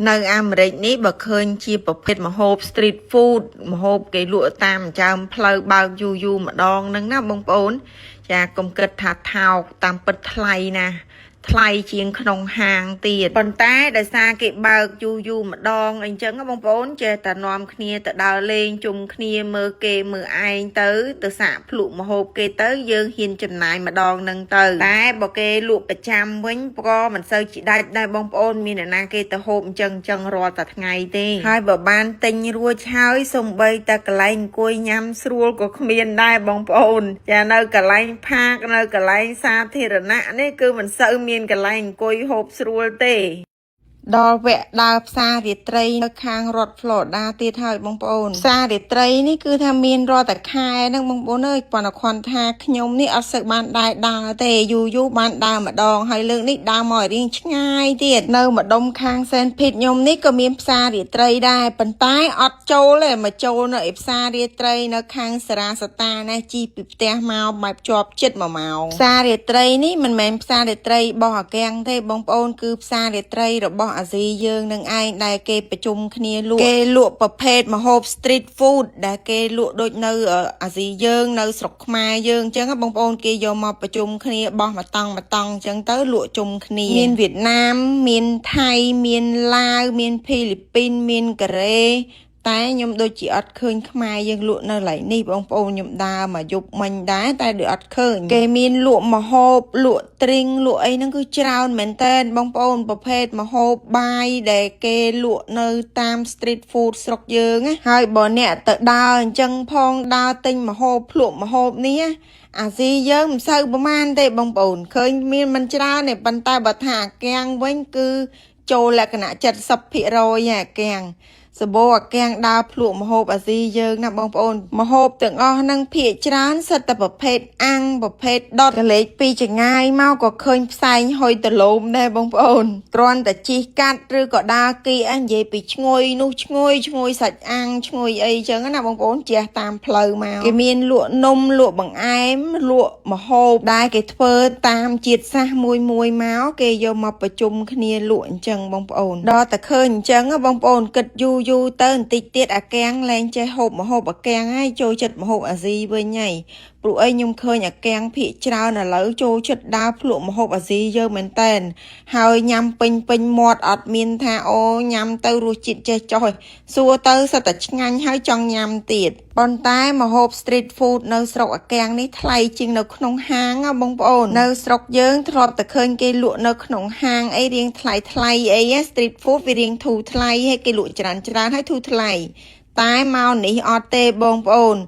នៅអាមេរិកនេះបើឃើញជាប្រភេទម្ហូប street food ម្ហូបគេលក់តាមចើមផ្លូវបើកយូរម្ដងហ្នឹងណាបងប្អូនចាកុំគិតថាថោកតាមពិតថ្លៃណាថ្លៃជាងក្នុងហាងទៀតប៉ុន្តែដោយសារគេបើកយូរម្ដងអីចឹងបងប្អូនចេះតែនាំគ្នាទៅដើរលេងជុំគ្នាមើលគេមើលឯងទៅសាកភ្លក់ម្ហូបគេទៅយើងហ៊ានចំណាយម្ដងហ្នឹងទៅតែបើគេលក់ប្រចាំវិញក៏មិនសូវជាដាច់ដែរបងប្អូនមានអ្នកណាគេទៅហូបអញ្ចឹងរាល់តែថ្ងៃទេហើយបើបានទិញរួចហើយសំបីតែកន្លែងអង្គុយញ៉ាំស្រួលក៏គ្មានដែរបងប្អូនចានៅកន្លែងផាកនៅកន្លែងសាធារណៈនេះគឺមិនសូវមានកន្លែងអង្គុយហូបស្រួលទេដល់វគ្គដើរផ្សាររាត្រីនៅខាងរដ្ឋ Florida ទៀតហើយបងប្អូនផ្សាររាត្រីនេះគឺថាមានរាល់តែខែហ្នឹងបងប្អូនអើយប៉ុន្តែគាត់ថាខ្ញុំនេះអត់សូវបានដើរទេយូរបានដើរម្ដងហើយលើកនេះដើរមករៀងឆ្ងាយទៀតនៅម្ដុំខាង Saint Pete ខ្ញុំនេះក៏មានផ្សាររាត្រីដែរប៉ុន្តែអត់ចូលទេមកចូលនៅឯផ្សាររាត្រីនៅខាងសារាសតាណាជីពីផ្ទះមកបែបជាប់ចិត្ត1ម៉ោងផ្សាររាត្រីនេះមិនមែនផ្សាររាត្រីរបស់អាកាំងទេបងប្អូនគឺផ្សាររាត្រីរបស់អាស៊ីយើងនឹងឯងដែលគេប្រជុំគ្នាលក់គេលក់ប្រភេទម្ហូប street food ដែលគេលក់ដូចនៅអាស៊ីយើងនៅស្រុកខ្មែរយើងអញ្ចឹងបងប្អូនគេយកមកប្រជុំគ្នាបោះមកតង់អញ្ចឹងទៅលក់ជុំគ្នាមានវៀតណាមមានថៃមានឡាវមានហ្វីលីពីនមានកូរ៉េតែខ្ញុំដូចជាអត់ឃើញខ្មែរយើងលក់នៅកន្លែងនេះបងប្អូនខ្ញុំដើរមកយប់មិញដែរតែដូចអត់ឃើញគេមានលក់ម្ហូបលក់ទ្រីងលក់អីហ្នឹងគឺច្រើនមែនតើបងប្អូនប្រភេទម្ហូបបាយដែលគេលក់នៅតាម street food ស្រុកយើងណាហើយបើអ្នកទៅដើរអញ្ចឹងផងដើរទិញម្ហូបភ្លក់ម្ហូបនេះអាស៊ីយើងមិនសូវប្រមាណទេបងប្អូនឃើញមានមិនច្រើនទេប៉ុន្តែបើថាអាកាំងវិញគឺចូលលក្ខណៈ 70% អាកាំងសបោអាកាំងដើរភ្លក់ម្ហូបអាស៊ីយើងណាបងប្អូនម្ហូបទាំងអស់ហ្នឹងភាគច្រើនសិតតែប្រភេទអាំងប្រភេទដុតកលេចពីចងាយមកក៏ឃើញផ្សែងហុយដលូមដែរបងប្អូនគ្រាន់តែជីកកាត់ឬក៏ដើរគីនិយាយពីឈ្ងុយនោះឈ្ងុយសាច់អាំងឈ្ងុយអីចឹងណាបងប្អូនជះតាមផ្លូវមកគេមានលក់នំលក់បង្អែមលក់ម្ហូបដែលគេធ្វើតាមជាតិសាសន៍មួយមកគេយកមកប្រជុំគ្នាលក់អញ្ចឹងបងប្អូនដល់តែឃើញអញ្ចឹងបងប្អូនគិតយូរទៅបន្តិចទៀតអាកាំងលែងចេះហូបម្ហូបអាកាំងហើយចូលចិត្តម្ហូបអាស៊ីវិញហើយព្រោះអីខ្ញុំឃើញអាកាំងភាគច្រើនឥឡូវចូលចិត្តដើរភ្លក់ម្ហូបអាស៊ីយើងមែនតែនហើយញ៉ាំពេញមាត់អត់មានថាអូញ៉ាំទៅរសជាតិចេះចុះសួរទៅសិតតែឆ្ងាញ់ហើយចង់ញ៉ាំទៀតប៉ុន្តែម្ហូប street food នៅស្រុកអាកាំងនេះថ្លៃជាងនៅក្នុងហាងបងប្អូននៅស្រុកយើងធ្លាប់តែឃើញគេលក់នៅក្នុងហាងអីរៀងថ្លៃអី street food វារៀងធូរថ្លៃហើយគេលក់ច្រើនហើយធូរថ្លៃតែមកនេះអត់ទេបងប្អូន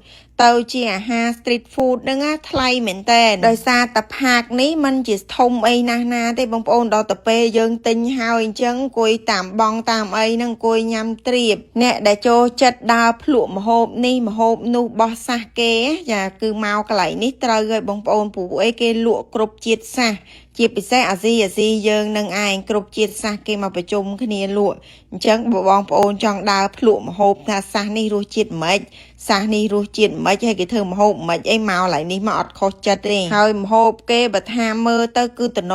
ទៅជាអាហារ street food ហ្នឹងថ្លៃមែនតើដោយសារតែផាកនេះมันជាធំអីណាទេបងប្អូនដល់ទៅពេលយើងទិញហើយអញ្ចឹងអង្គុយតាមបងតាមអីហ្នឹងអង្គុយញ៉ាំត្រៀបអ្នកដែលចូលចិត្តដើរភ្លក់ម្ហូបនេះម្ហូបនោះបោះសាសគេចាគឺមកកន្លែងនេះត្រូវហើយបងប្អូនព្រោះអីគេលក់គ្រប់ជាតិសាសជាពិសេសអាស៊ីយើងនឹងឯងគ្រប់ជាតិសាសគេមកប្រជុំគ្នាលក់អញ្ចឹងបងប្អូនចង់ដើរភ្លក់ម្ហូបថាសាសនេះរសជាតិម៉េចសាសនេះរសជាតិម៉េចហើយគេធ្វើម្ហូបម៉េចអីមកកន្លែងនេះមកអត់ខុសចិត្តទេហើយម្ហូបគេបើថាមើលទៅគឺតំណ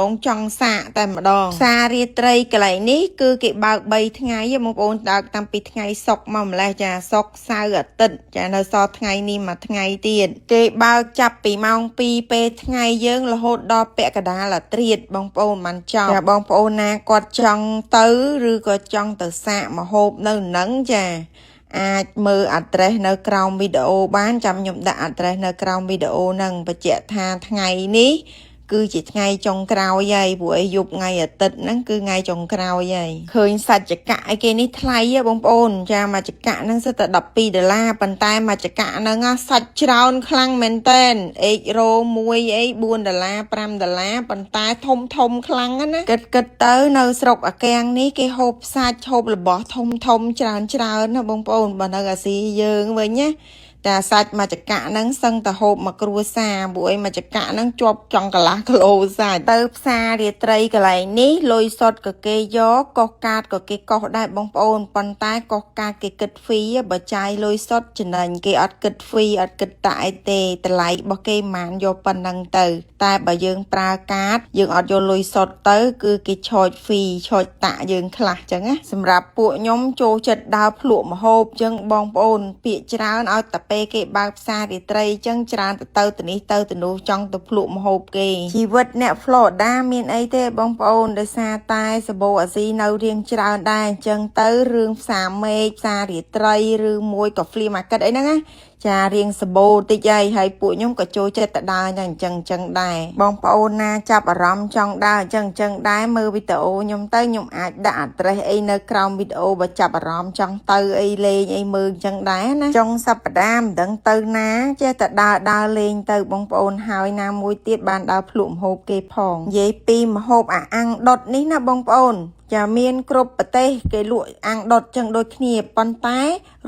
ងចង់សាកតែម្ដងផ្សាររាត្រីកន្លែងនេះគឺគេបើក3ថ្ងៃបងប្អូនដើរតាំងពីថ្ងៃសុក្រមកម្លេះចាសុក្រសៅរ៍អាទិត្យចានៅសល់ថ្ងៃនេះមួយថ្ងៃទៀតគេបើកចាប់ពីម៉ោង2ពេលថ្ងៃយើងរហូតដល់ពាក់កណ្ដាលអាត្រៀតបងប្អូនមិនចប់ចាបងប្អូនណាគាត់ចង់ទៅឬក៏ចង់ទៅសាកម្ហូបនៅនឹងចាអាចមើល address នៅក្រោមវីដេអូបានចាំខ្ញុំដាក់ address នៅក្រោមវីដេអូហ្នឹងបញ្ជាក់ថាថ្ងៃនេះគឺជាថ្ងៃចុងក្រោយហើយព្រោះអីយប់ថ្ងៃអាទិត្យហ្នឹងគឺថ្ងៃចុងក្រោយហើយឃើញសាច់ចកៈអីគេនេះថ្លៃបងប្អូនចាមួយចកៈហ្នឹងសិតតែ$12ប៉ុន្តែមួយចកៈហ្នឹងសាច់ច្រើនខ្លាំងមែនតើអេករ៉ូមួយអី$4 $5ប៉ុន្តែធំខ្លាំងណាគិតទៅនៅស្រុកអាកាំងនេះគេហូបសាច់ហូបរបស់ធំច្រើនណាបងប្អូនបើនៅអាស៊ីយើងវិញណា ចាសាច់មកចកៈហ្នឹងសឹងតែហូបមកគ្រួសារព្រោះអីមកចកៈហ្នឹងជាប់ចង់កន្លះគីឡូសាច់ទៅផ្សាររាត្រីកន្លែងនេះលុយសុទ្ធក៏គេយកកោះកាតក៏គេកោះដែរបងប្អូនប៉ុន្តែកោះកាតគេគិតហ្វីបើចាយលុយសុទ្ធចំណេញគេអត់គិតហ្វីអត់គិតតាអីទេតម្លៃរបស់គេម៉ានយកប៉ុណ្ណឹងទៅតែបើយើងប្រើកាតយើងអត់យកលុយសុទ្ធទៅគឺគេឆូចហ្វីឆូចតាក់យើងខ្លះចឹងណាសម្រាប់ពួកខ្ញុំចូលចិត្តដើរភ្លក់ម្ហូបចឹងបងប្អូនពាក្យច្រើនឲ្យតែពេលគេបើកផ្សាររាត្រីចឹងច្រើនទៅនេះទៅនោះចង់ទៅភ្លក់ម្ហូបគេជីវិតអ្នក Florida មានអីទេបងប្អូនដោយសារតែសបូអាស៊ីនៅរៀងច្រើនដែរអញ្ចឹងទៅរឿងផ្សារមេឃផ្សាររាត្រីឬមួយក៏ flea market អីហ្នឹងណាចារៀងសបូតិចហើយពួកខ្ញុំក៏ចូលចិត្តទៅដើរអញ្ចឹងដែរបងប្អូនណាចាប់អារម្មណ៍ចង់ដើរអញ្ចឹងដែរមើលវីដេអូខ្ញុំទៅខ្ញុំអាចដាក់ address អីនៅក្រោមវីដេអូបើចាប់អារម្មណ៍ចង់ទៅអីលេងអីមើលអញ្ចឹងដែរណាចុងសប្តាហ៍មិនដឹងទៅណាចេះតែដើរលេងទៅបងប្អូនហើយណាមួយទៀតបានដើរភ្លក់ម្ហូបគេផងនិយាយពីម្ហូបអាំងដុតនេះណាបងប្អូនចាមានគ្រប់ប្រទេសគេលក់អាំងដុតចឹងដូចគ្នាប៉ុន្តែ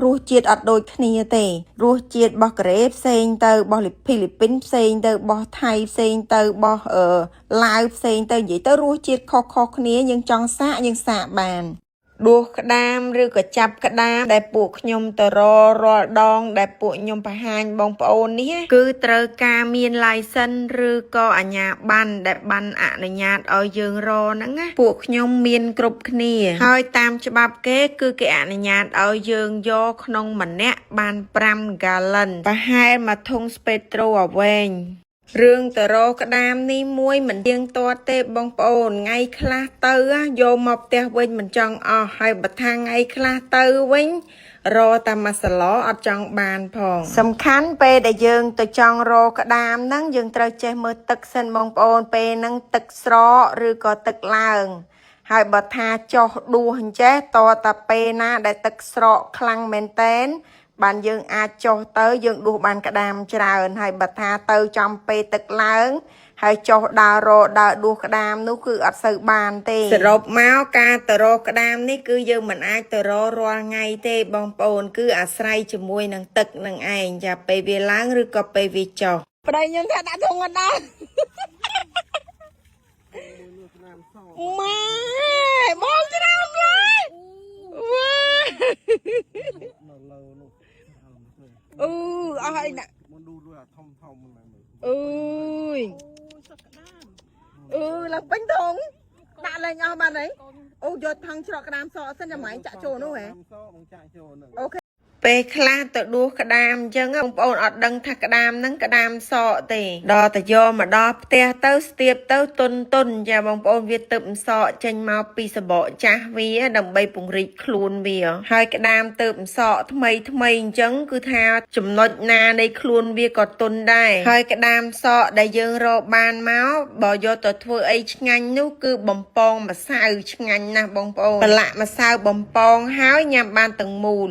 រសជាតិអត់ដូចគ្នាទេរសជាតិរបស់កូរ៉េផ្សេងទៅរបស់ហ្វីលីពីនផ្សេងទៅរបស់ថៃផ្សេងទៅរបស់ឡាវផ្សេងទៅនិយាយទៅរសជាតិខុសៗគ្នាយើងចង់សាកយើងសាកបានដួសក្តាមឬក៏ចាប់ក្តាមដែលពួកខ្ញុំទៅរាល់ដងដែលពួកខ្ញុំបង្ហាញបងប្អូននេះគឺត្រូវការមាន license ឬក៏អាជ្ញាប័ណ្ណដែលបានអនុញ្ញាតឲ្យយើងរហ្នឹងណាពួកខ្ញុំមានគ្រប់គ្នាហើយតាមច្បាប់គេគឺគេអនុញ្ញាតឲ្យយើងយកក្នុងម្នាក់បាន5 gallon ប្រហែលមួយធុងស្ពេត្រូអ្វែងរឿងទៅរកក្តាមនេះមួយមិនទៀងទាត់ទេបងប្អូនថ្ងៃខ្លះទៅយកមកផ្ទះវិញមិនចង់អស់ហើយបើថាថ្ងៃខ្លះទៅវិញរតែមួយសឡអត់ចង់បានផងសំខាន់ពេលដែលយើងទៅចង់រកក្តាមហ្នឹងយើងត្រូវចេះមើលទឹកសិនបងប្អូនពេលហ្នឹងទឹកស្រកឬក៏ទឹកឡើងហើយបើថាចុះដួសអញ្ចេះតតែពេលណាដែលទឹកស្រកខ្លាំងមែនតែនបានយើងអាចចុះទៅយើងដួសបានក្តាមច្រើនហើយបើថាទៅចំពេលទឹកឡើងហើយចុះដើរដួសក្តាមនោះគឺអត់សូវបានទេសរុបមកការទៅរកក្តាមនេះគឺយើងមិនអាចទៅរាល់ថ្ងៃទេបងប្អូនគឺអាស្រ័យជាមួយនឹងទឹកនឹងឯងចាពេលវាឡើងឬក៏ពេលវាចុះប្តីខ្ញុំថាដាក់ធុងអត់ដល់ម៉ែបងច្រើនឡើយវ៉ាអស់ហើយណាមកឌូរួយអាធំហ្នឹងអើយឡើងពេញធុងដាក់លេងអស់បានហើយអូយកថងច្រកក្តាមសក់សិនចាំម៉ែចាក់ចូលនោះហ៎អូខេពេលខ្លះទៅដួសក្តាមអញ្ចឹងបងប្អូនអត់ដឹងថាក្តាមហ្នឹងក្តាមសក់ទេដល់តែយកមកដល់ផ្ទះទៅស្ទាបទៅទុនចាបងប្អូនវាទៅសក់ចេញមកពីសបកចាស់វាដើម្បីពង្រីកខ្លួនវាហើយក្តាមទៅសក់ថ្មីអញ្ចឹងគឺថាចំណុចណានៃខ្លួនវាក៏ទុនដែរហើយក្តាមសក់ដែលយើងរកបានមកបើយកទៅធ្វើអីឆ្ងាញ់នោះគឺបំពងម្សៅឆ្ងាញ់ណាស់បងប្អូនប្រឡាក់ម្សៅបំពងហើយញ៉ាំបានទាំងមូល